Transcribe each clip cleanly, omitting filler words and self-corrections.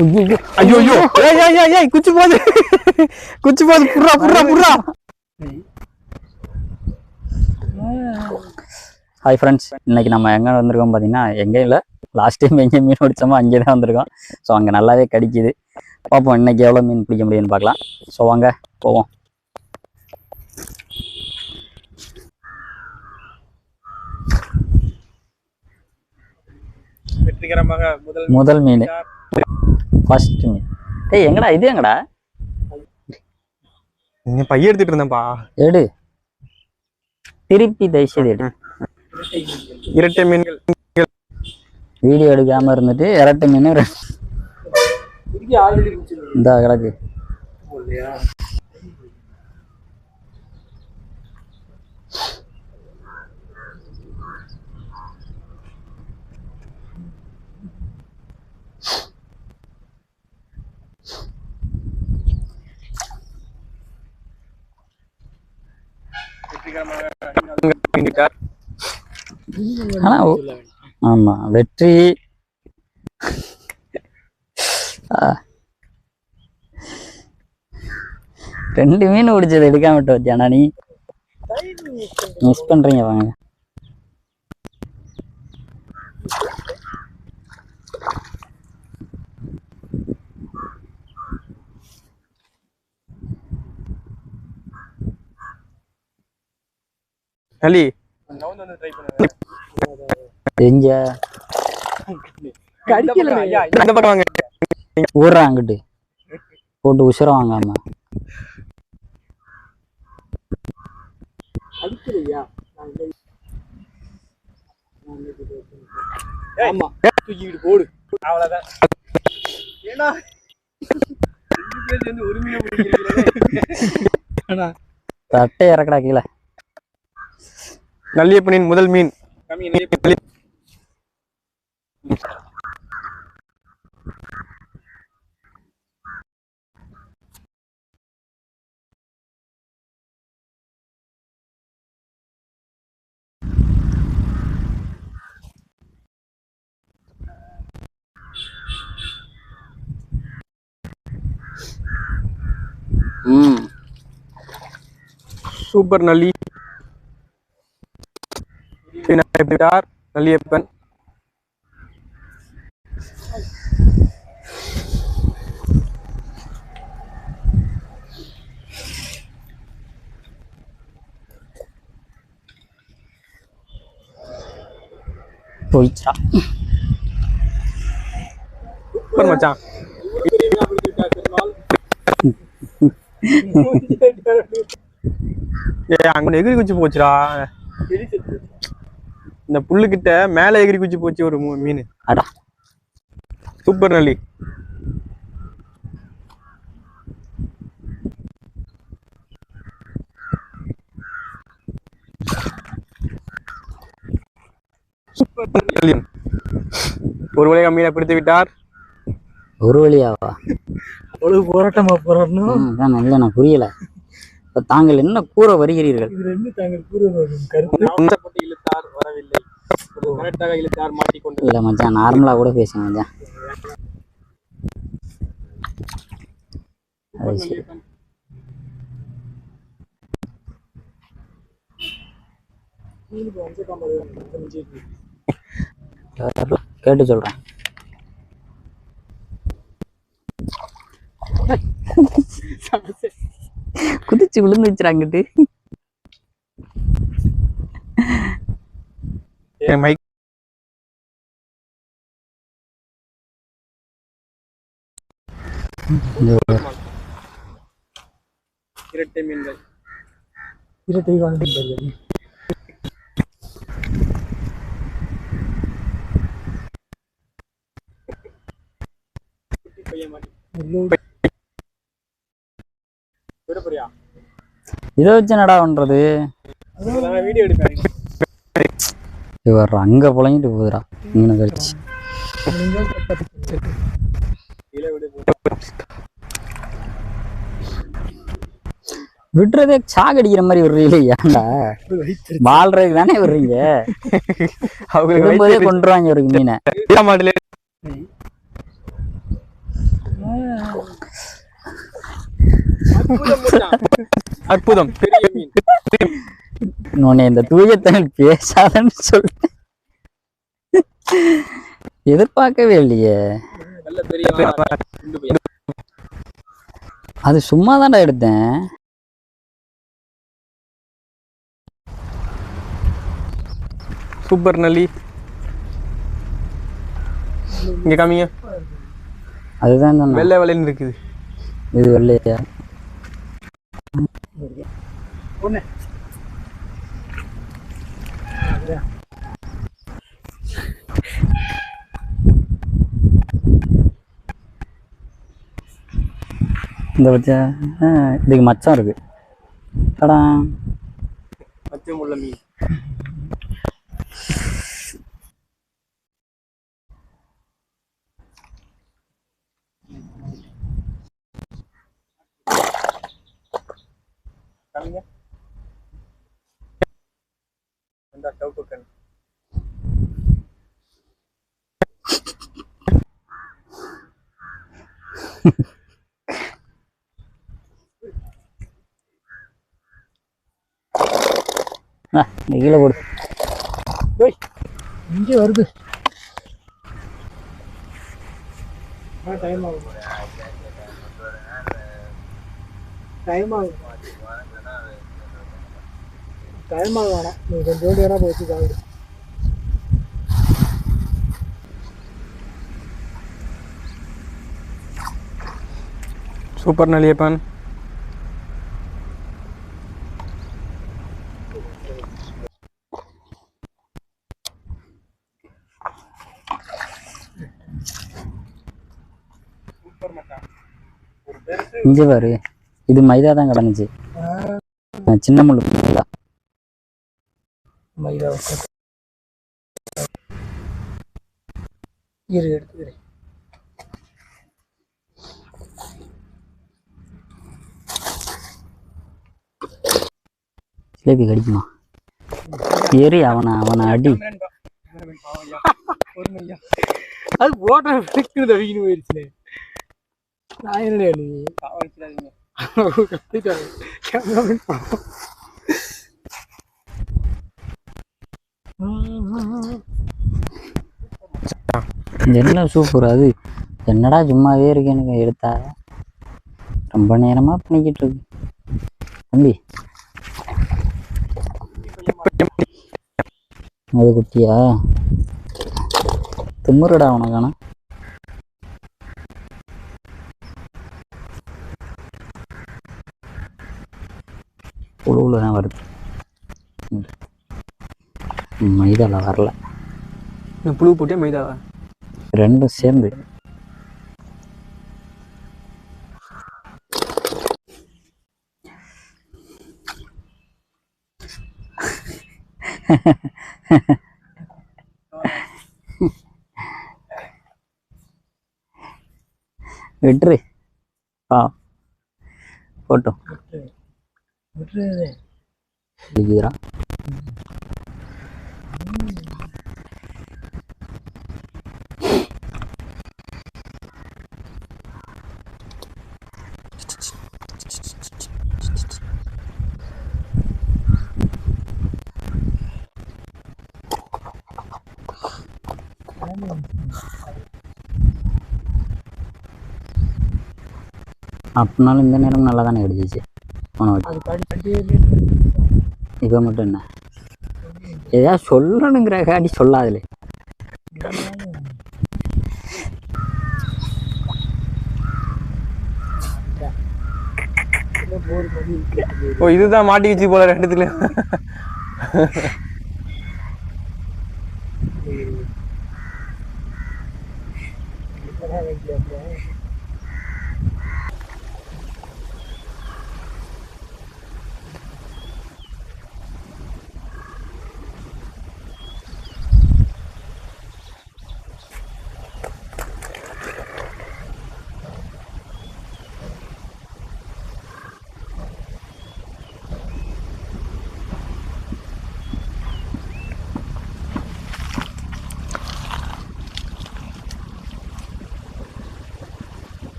ஐயோ ஐயோ ஏய் ஏய் ஏய் ஏய் குச்சி போடு புறா புறா புறா. ஹாய் ஃப்ரெண்ட்ஸ், இன்னைக்கு நம்ம எங்கே வந்திருக்கோம் பார்த்தீங்கன்னா, எங்கே இல்லை, லாஸ்ட் டைம் எங்கே மீன் பிடிச்சோமோ அங்கே தான் வந்திருக்கோம். ஸோ அங்கே நல்லாவே கடிக்குது. பார்ப்போம் இன்னைக்கு எவ்வளோ மீன் பிடிக்க முடியும்னு பார்க்கலாம். ஸோ வாங்க போவோம். வெற்றிகரமாக முதல் மீன், ஃபர்ஸ்ட் மீன். ஏய் எங்கடா இது, எங்கடா நீ பைய எடுத்துட்டு இருந்தேன்ப்பா. எடு, திருப்பி தயவுசெய்து எடு. இரட்டை மீன்கள் வீடியோ எடுக்காம இருந்துட்டு இரட்டை மீன் இந்த கிடக்கு. ஆனா ஆமா வெற்றி. ரெண்டு மீன் பிடிச்சது எடுக்காம விட்டு வச்சியானா நீ? மிஸ் பண்றீங்க வாங்க. ஹலி எங்க அந்த பக்கம் வாங்க. ஊர்றா அங்கிட்டு போட்டு உசுர வாங்காம. போடு அவ்வளவுதான். ஏன்னா தட்டை இறக்கடா கீழே. நல்லியப்பனின் முதல் மீன். சூப்பர் நல்லி நல்லியப்பன். போயிச்சா சூப்பர் மச்சான். அங்க எகிரி குச்சி போச்சுடா. இந்த புல்லு கிட்ட மேல எகிரி குச்சி போச்சு ஒரு மீன். அடா சூப்பர் நல்லி. ஒரு வழியாக மீனை பிடித்து விட்டார். ஒரு வழியாவா? அவ்வளவு போராட்டமா போராடணும்? இல்ல நான் புரியல. தாங்கள் என்ன கூற வருகிறீர்கள்? இழுத்தார் வரவில்லை, கரெக்டாக இழுத்தார் மாட்டிக்கொண்டு. இல்ல மச்சான், நார்மலா கூட பேசுங்க மச்சான். கேட்டு சொல்றேன். குதிச்சு விழுந்துச்சுறாங்கிட்டு. இரட்டை மீன்கள். இரட்டை வாழ்ந்தீர்கள். இதை வச்சு என்னடா பண்றது? வீடியோ எடுப்பேன். இவர் அங்க புழங்கிட்டு போகுதுடா மீனை கழிச்சு. விடுறதே சாகடிக்கிற மாதிரி விடுறீங்களே, ஏன்டா வாழ்றதுக்கு தானே விடுறீங்க? விடும்போதே கொண்டுருவாங்க ஒரு மீனை. அற்புதம். பெரிய மீன். உன்னை இந்த தூய தமிழ் பேசாதன்னு சொல்லிட்டு எதிர்பார்க்கவே இல்லையே. அது சும்மா தான்டா எடுத்தேன். சூப்பர் நல்லி. இங்க காமிங்க. அதுதான் சொன்னேன். வெள்ளை வெள்ளைன்னு இருக்குது. இது வெள்ளையா? இந்த வச்ச இதுக்கு மச்சம் இருக்கு. கடா மச்சம் உள்ள மீன். காமிங்க. இந்த டவுக்கன். கீழே போடு. இங்கே வருது. டைம் ஆகும். டைம் ஆகும். டைம் ஆகும். வேணாம், நீ கொஞ்சோண்டு வேணா போச்சு காவிடு. சூப்பர் நலியப்பன். இங்கே பாரு, இது மைதா தான் கிடந்துச்சு. சின்ன முள்ளு மைதா. மைதா இரு எடுத்துக்கிறேன். ஜிலேபி கடிக்குமா? ஏறி அவனை அடி. அது போட்டா விற்கிறது அடிக்கணும் போயிடுச்சு. நான் என்ன நீ என்ன சூப்பர். அது என்னடா சும்மாவே இருக்கு, எனக்கு எடுத்தா ரொம்ப நேரமா பண்ணிக்கிட்டு இருக்கு தம்பி. அது குட்டியா? திமுறடா உனக்கான. புழுவில் தான் வருது, மைதாவில் வரல. புழு போட்டியா மைதாவா? ரெண்டும் சேர்ந்து. விட்டுரு போட்டோம். அப்படினாலும் இந்த நேரம் நல்லா தானே கிடைச்சிச்சு. இப்போ மட்டும் என்ன ஏதாவது சொல்லணுங்கிற காட்டி சொல்லாதுல. ஓ இதுதான் மாட்டிக்கிச்சு போல ரெண்டுத்துல.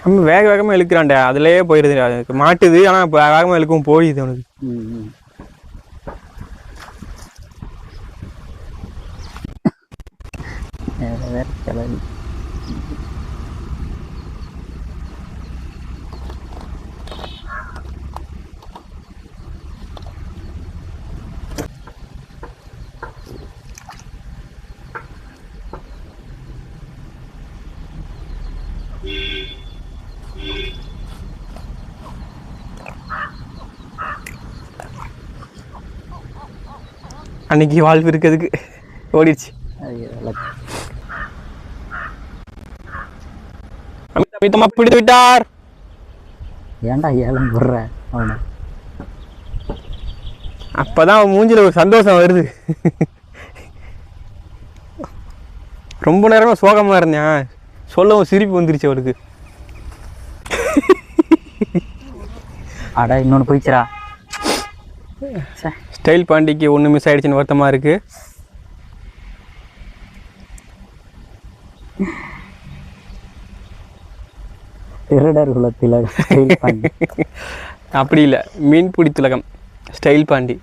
நம்ம வேக வேகமாக இழுக்கிறான்டா, அதுலேயே போயிடுது. அதுக்கு மாட்டுது, ஆனால் இப்போ வேகமாக இழுக்கவும் போயிடுது அவனுக்கு. வேற கிளறி அன்னைக்கு வாழ்வு இருக்கிறதுக்கு ஓடிடுச்சு. அமிதமா பிடித்து விட்டார். ஏன்டா ஏலம் போடுற அவனை? அப்பதான் அவன் மூஞ்சில ஒரு சந்தோஷம் வருது. ரொம்ப நேரமா சோகமா இருந்தேன், சொல்லவும் சிரிப்பு வந்துருச்சு அவருக்கு. அடா இன்னொன்று போயிடுச்சுடா. ஸ்டைல் பாண்டிக்கு ஒன்று மிஸ் ஆயிடுச்சுன்னு வருத்தமாக இருக்கு. திருடர் குல திலகம் ஸ்டைல் பாண்டி. அப்படி இல்லை, மீன்பிடி திலகம் ஸ்டைல் பாண்டி.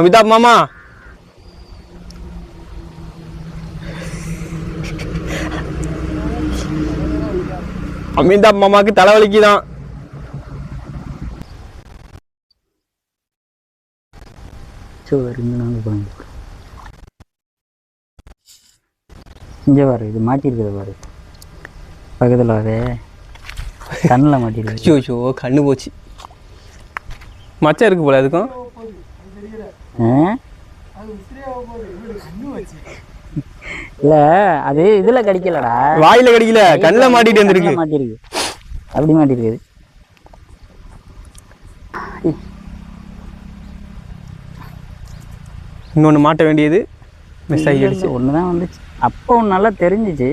அமிதாப் மாமா, அமிதாப் மாமாவுக்கு தலைவலிக்கு தான். இங்கே பாரு, இது மாட்டிருக்குது பாரு பக்கத்தில். அதே கண்ணில் மாட்டிருக்கு. ஐயோ கண்ணு போச்சு. மச்சம் இருக்கு போல அதுக்கும். இல்லை அது இதில் கடிக்கலடா, வாயில கடிக்கல, கண்ணில் மாட்டிட்டு வந்துருக்கு. மாட்டிருக்கு, அப்படி மாட்டிருக்குது. இன்னொன்று மாட்ட வேண்டியது மிஸ் ஆகிடுச்சு. ஒன்று தான் வந்துச்சு, அப்போ ஒன்று நல்லா தெரிஞ்சிச்சு.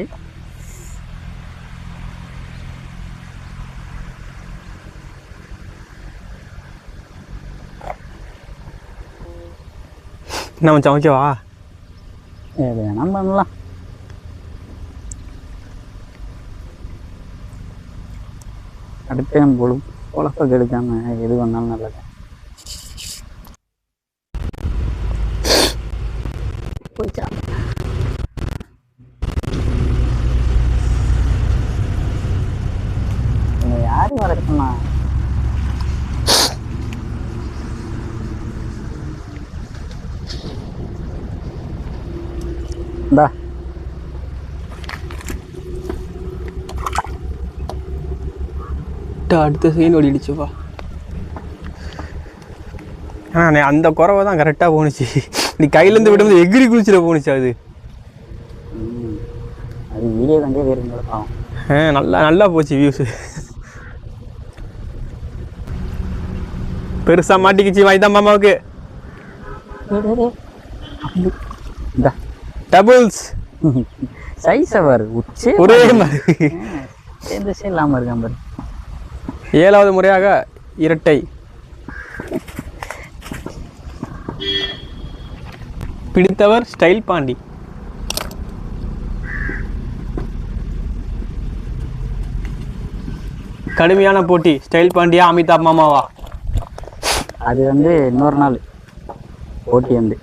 நம்ம சமைக்கவா? வேணாம் பண்ணலாம். அடுத்த பொழப்ப கெடுக்காம எது வந்தாலும் நல்லது. போச்சா யாரு வளர்க்கணும்னா இந்தா அடுத்த சீன் ஓடிடுச்சுப்பா. அந்த குறவை தான் கரெக்டாக போணுச்சு. நீ கையிலேருந்து விடும்போது எகிரி குளிச்சிட போணுச்சு அது. அது வீடியோ கண்டே வேறு நல்லா நல்லா போச்சு வியூஸு. பெருசாக மாட்டிக்கிச்சு வாய்தான் மாமாவுக்கு. டபுள்ஸ் சைஸ் அவர் உச்சே ஒரே மாதிரி எந்த சைடு இல்லாமல் இருக்கான் பாரு. 7வது முறையாக இரட்டை. பிடித்தவர் ஸ்டைல் பாண்டி. கடுமையான போட்டி. ஸ்டைல் பாண்டியா அமிதாப் மாமாவா? அது வந்து இன்னொரு நாள் போட்டி வந்து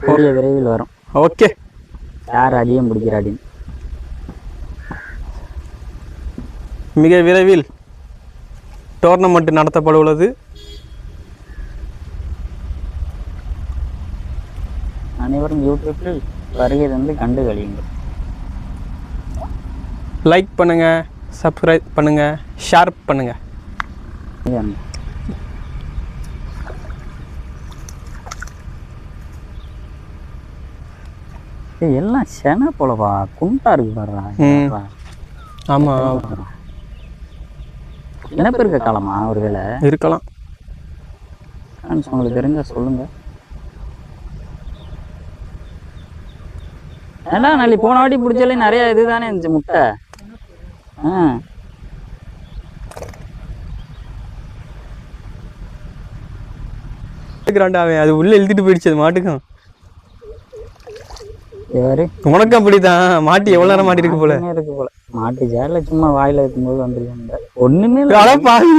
கூடிய விரைவில் வரும். ஓகே, யார் அதிகம் பிடிக்கிறாடின்னு மிக விரைவில் டோர்னமெண்ட் நடத்தப்பட உள்ளது. அனைவரும் யூடியூப்பில் வருகை வந்து கண்டு கழியுங்கள். லைக் பண்ணுங்க, சப்ஸ்கிரைப் பண்ணுங்க, ஷேர் பண்ணுங்க. எல்லாம் சென போலவா குண்டா இருக்கு பாருடா. ஆமா, இனப்பு இருக்க காலமா ஒருவேளை இருக்கலாம். உங்களுக்கு தெரிஞ்சா சொல்லுங்க. ஏன்னா நாளைக்கு போன வாட்டி பிடிச்சாலே நிறைய இதுதானே இருந்துச்சு முட்டை. அது உள்ள இழுத்துட்டு போயிடுச்சு அது மாட்டுக்கும். யாரு உனக்கு அப்படிதான் மாட்டி எவ்வளவு நேரம் மாட்டி இருக்கு போல. இருக்கு போல. மாட்டு ஜால சும்மா வாயில இருக்கும்போது வந்துருக்காங்க. ஒண்ணுமே இல்ல. அட பாவி,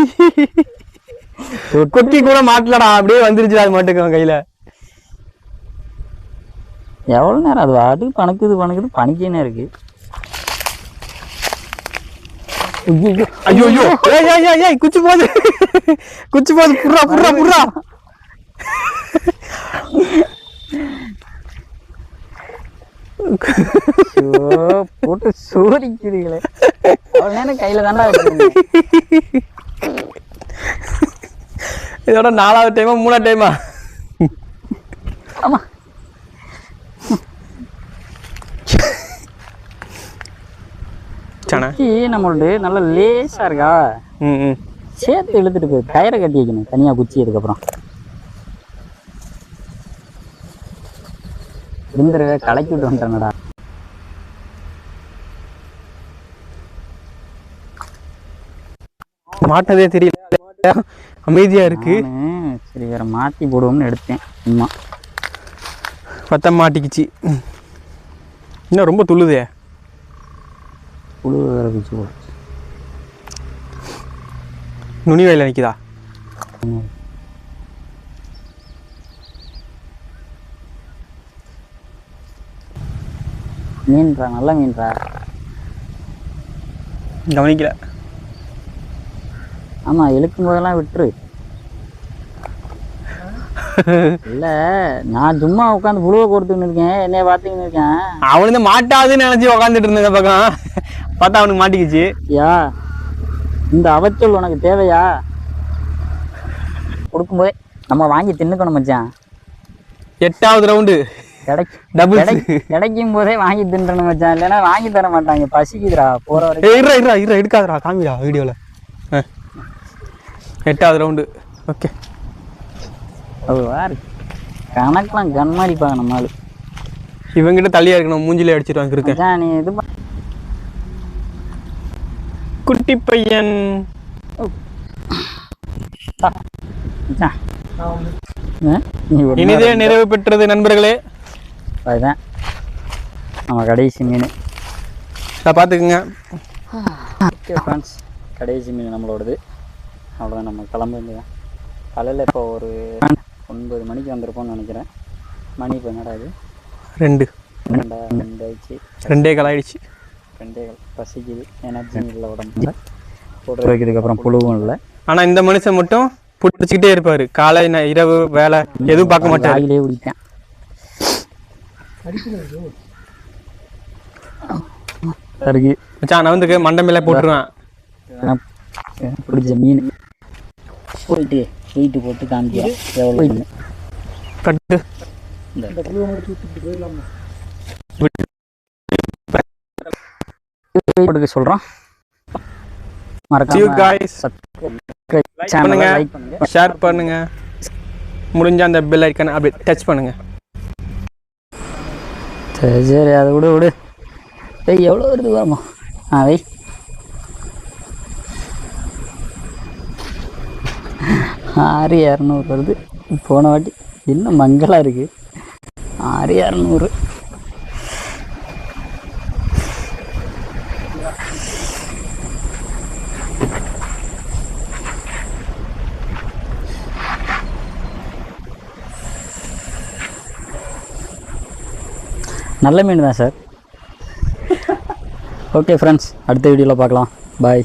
கொட்டி கூட மாட்டலடா, அப்படியே வந்துருச்சு அது மாட்டுக்கு அவன் கையில. எவ்வளவு நேரம் அது வாடு பணக்குது பணிக்கேனே இருக்கு. ஐயோ ஐயோ, ஏய் குச்சி போகுது புர்ரா புர்ரா புர்ரா. போட்டு சோதிக்கிறீங்களே. அவ்வளவு நேரம் கையில தாண்டா இதோட 4வது டைமா 3வது டைமா? ஆமா. நம்மளோட நல்ல லேசா இருக்கா, சேர்த்து இழுத்துட்டு போய் கயிறை கட்டி வைக்கணும் தனியா குச்சி. அதுக்கப்புறம் இருந்துருவே கலக்கி விட்டு வந்துட்டேன்டா. மாட்டதே தெரியல, அமைதியா இருக்கு. சரி வேற மாத்தி போடுவோம்னு எடுத்தேன். சும்மா பத்தம் மாட்டிக்கிச்சு. இன்னும் ரொம்ப துள்ளுதே. புழு வேற குச்சி போடு. நுனி வயல நிற்குதா? மீன்ரா, நல்ல மீன்ரா. கவனிக்கல. ஆமா, இழுக்கும் போதெல்லாம் விட்டுரு. இல்ல நான் சும்மா உட்காந்து புழுவை கொடுத்துன்னு இருக்கேன், என்னைய பாத்துக்கின்னு இருக்கேன். அவனு மாட்டாதுன்னு நினைச்சு உக்காந்துட்டு இருந்த பக்கம் பார்த்தா அவனுக்கு மாட்டிக்கிச்சு. யா இந்த அவச்சொல் உனக்கு தேவையா? கொடுக்கும்போதே நம்ம வாங்கி தின்னுக்கணும் மச்சான். 8வது ரவுண்டு கிடைக்கும் போதே வாங்கி தின்றணும் மச்சான், இல்லைன்னா வாங்கி தர மாட்டாங்க. பசிக்குதுடா போற வரைக்கும். எடுக்காதடா, காமிடா வீடியோல. 8வது ரவுண்டு. ஓகே, கணக்கெல்லாம் கண்மாரிப்பாங்க நம்மளால. இவங்கிட்ட தள்ளியா இருக்கணும், மூஞ்சிலே அடிச்சிருவாங்க இருக்கேன். நீ இது குட்டி பையன். இனிதே நிறைவு பெற்றது நண்பர்களே. அதுதான் நம்ம கடைசி மீன். பார்த்துக்குங்க. ஓகே ஃப்ரெண்ட்ஸ், கடைசி மீன் நம்மளோடது. அவ்வளோதான், நம்ம கிளம்புங்க. காலையில் இப்போ ஒரு 9 மணிக்கு வந்திருப்போம்னு நினைக்கிறேன். மணி இப்போ என்னடா இது? 2 ஆயிடுச்சு. 2 கால் ஆயிடுச்சு. 2 கால். பசிக்குது, எனர்ஜி இல்லை உடம்புல. போட்டு வைக்கிறதுக்கப்புறம் புழுவும் இல்லை. ஆனால் இந்த மனுஷன் மட்டும் பிடிச்சிக்கிட்டே இருப்பார். காலை இரவு வேலை எதுவும் பார்க்க மாட்டார். ஆகிலே குடிப்பேன். சரி மச்சான், நான் வந்து மண்டை மேலே போட்டுருவேன். பிடிச்ச மீன் போயிட்டு வெயிட்டு போட்டு காமிக்கிறேன் எவ்வளோ கட்டு. சொல்கிறோம். ஷேர் பண்ணுங்க, முடிஞ்ச அந்த பெல் ஐக்கான அப்படியே டச் பண்ணுங்க. சரி அதை விடு. எவ்வளோ வருது வாமா? வை 6200 வருது. போன வாட்டி இன்னும் மங்கலாக இருக்கு. 6200. நல்ல மீன் தான் சார். ஓகே ஃப்ரெண்ட்ஸ், அடுத்த வீடியோவில் பார்க்கலாம். பாய்.